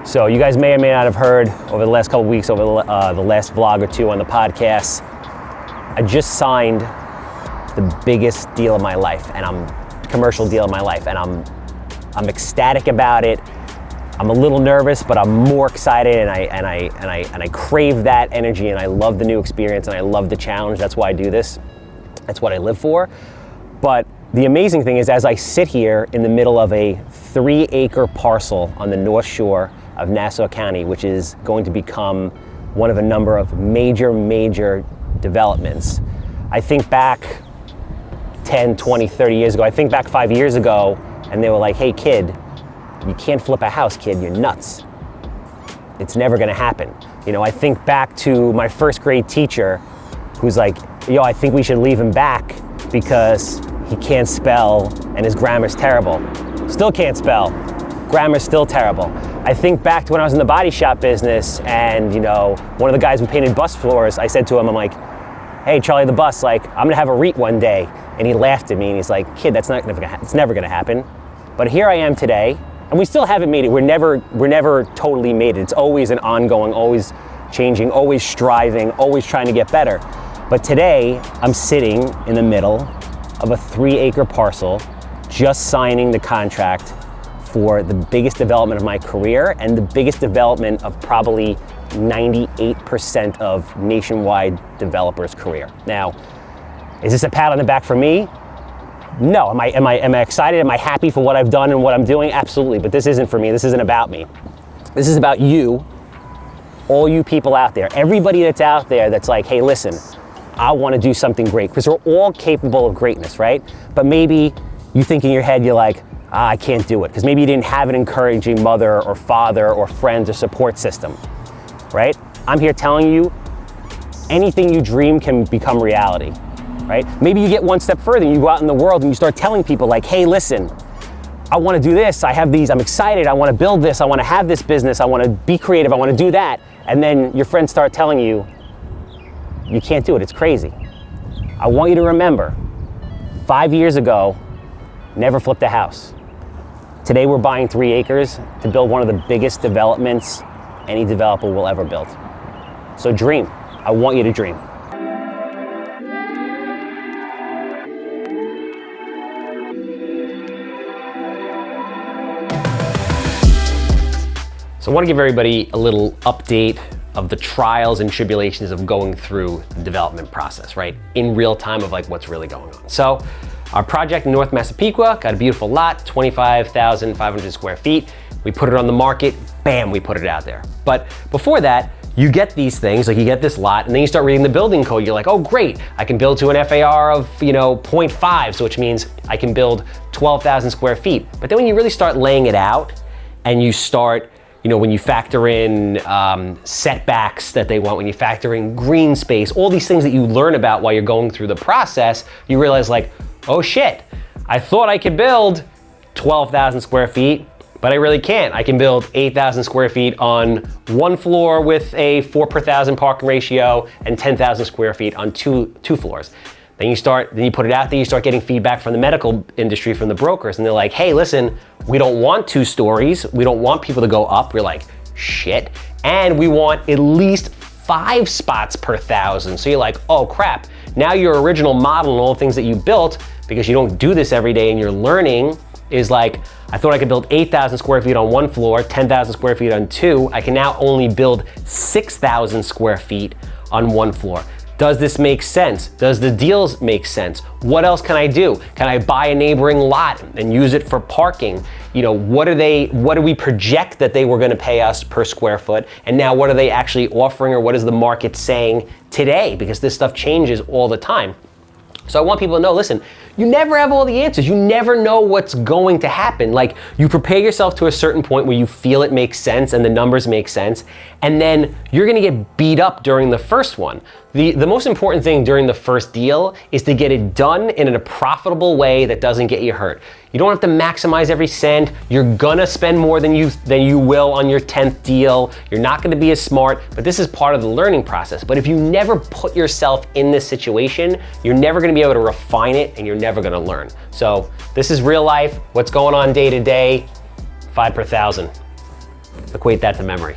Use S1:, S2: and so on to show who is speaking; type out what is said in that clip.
S1: So you guys may or may not have heard over the last couple of weeks, over the last vlog or two on the podcast, I just signed the biggest deal of my life, commercial deal of my life, and I'm ecstatic about it. I'm a little nervous, but I'm more excited, and I crave that energy, and I love the new experience, and I love the challenge. That's why I do this. That's what I live for. But the amazing thing is, as I sit here in the middle of a 3-acre parcel on the North Shore of Nassau County, which is going to become one of a number of major developments. I think back 10, 20, 30 years ago. I think back 5 years ago, and they were like, hey kid, you can't flip a house, kid, you're nuts. It's never gonna happen. You know, I think back to my first grade teacher who's like, yo, I think we should leave him back because he can't spell and his grammar's terrible. Still can't spell, grammar's still terrible. I think back to when I was in the body shop business, and you know, one of the guys who painted bus floors, I said to him, I'm like, hey, Charlie the bus, like, I'm gonna have a REIT one day. And he laughed at me and he's like, kid, it's never gonna happen. But here I am today, and we still haven't made it. We're never totally made it. It's always an ongoing, always changing, always striving, always trying to get better. But today, I'm sitting in the middle of a 3-acre parcel, just signing the contract for the biggest development of my career and the biggest development of probably 98% of nationwide developers' career. Now, is this a pat on the back for me? No. Am I excited? Am I happy for what I've done and what I'm doing? Absolutely. But this isn't for me. This isn't about me. This is about you, all you people out there, everybody that's out there that's like, hey, listen, I want to do something great, because we're all capable of greatness, right? But maybe you think in your head, you're like, I can't do it, because maybe you didn't have an encouraging mother or father or friends or support system, right? I'm here telling you, anything you dream can become reality, right? Maybe you get one step further and you go out in the world and you start telling people like, hey, listen, I want to do this, I have these, I'm excited, I want to build this, I want to have this business, I want to be creative, I want to do that. And then your friends start telling you, you can't do it, it's crazy. I want you to remember, 5 years ago, never flipped a house. Today we're buying 3 acres to build one of the biggest developments any developer will ever build. So dream. I want you to dream. So I want to give everybody a little update of the trials and tribulations of going through the development process, right? In real time of like what's really going on. So our project in North Massapequa got a beautiful lot, 25,500 square feet. We put it on the market, bam, we put it out there. But before that, you get these things, like you get this lot, and then you start reading the building code. You're like, oh great, I can build to an FAR of 0.5, so which means I can build 12,000 square feet. But then when you really start laying it out, and you start, when you factor in setbacks that they want, when you factor in green space, all these things that you learn about while you're going through the process, you realize like, oh shit, I thought I could build 12,000 square feet, but I really can't. I can build 8,000 square feet on one floor with a 4 per 1,000 parking ratio and 10,000 square feet on two floors. Then you put it out there, you start getting feedback from the medical industry, from the brokers, and they're like, hey, listen, we don't want 2 stories. We don't want people to go up. We're like, shit. And we want at least 5 spots per 1,000. So you're like, oh crap. Now your original model and all the things that you built, because you don't do this every day and you're learning, is like, I thought I could build 8,000 square feet on one floor, 10,000 square feet on 2. I can now only build 6,000 square feet on one floor. Does this make sense? Does the deals make sense? What else can I do? Can I buy a neighboring lot and use it for parking? What do we project that they were gonna pay us per square foot? And now what are they actually offering, or what is the market saying today? Because this stuff changes all the time. So I want people to know, listen, you never have all the answers. You never know what's going to happen. Like, you prepare yourself to a certain point where you feel it makes sense and the numbers make sense, and then you're gonna get beat up during the first one. The most important thing during the first deal is to get it done in a profitable way that doesn't get you hurt. You don't have to maximize every cent. You're gonna spend more than you will on your 10th deal. You're not gonna be as smart, but this is part of the learning process. But if you never put yourself in this situation, you're never gonna be able to refine it and you're never gonna learn. So this is real life, what's going on day to day, 5 per thousand. Equate that to memory.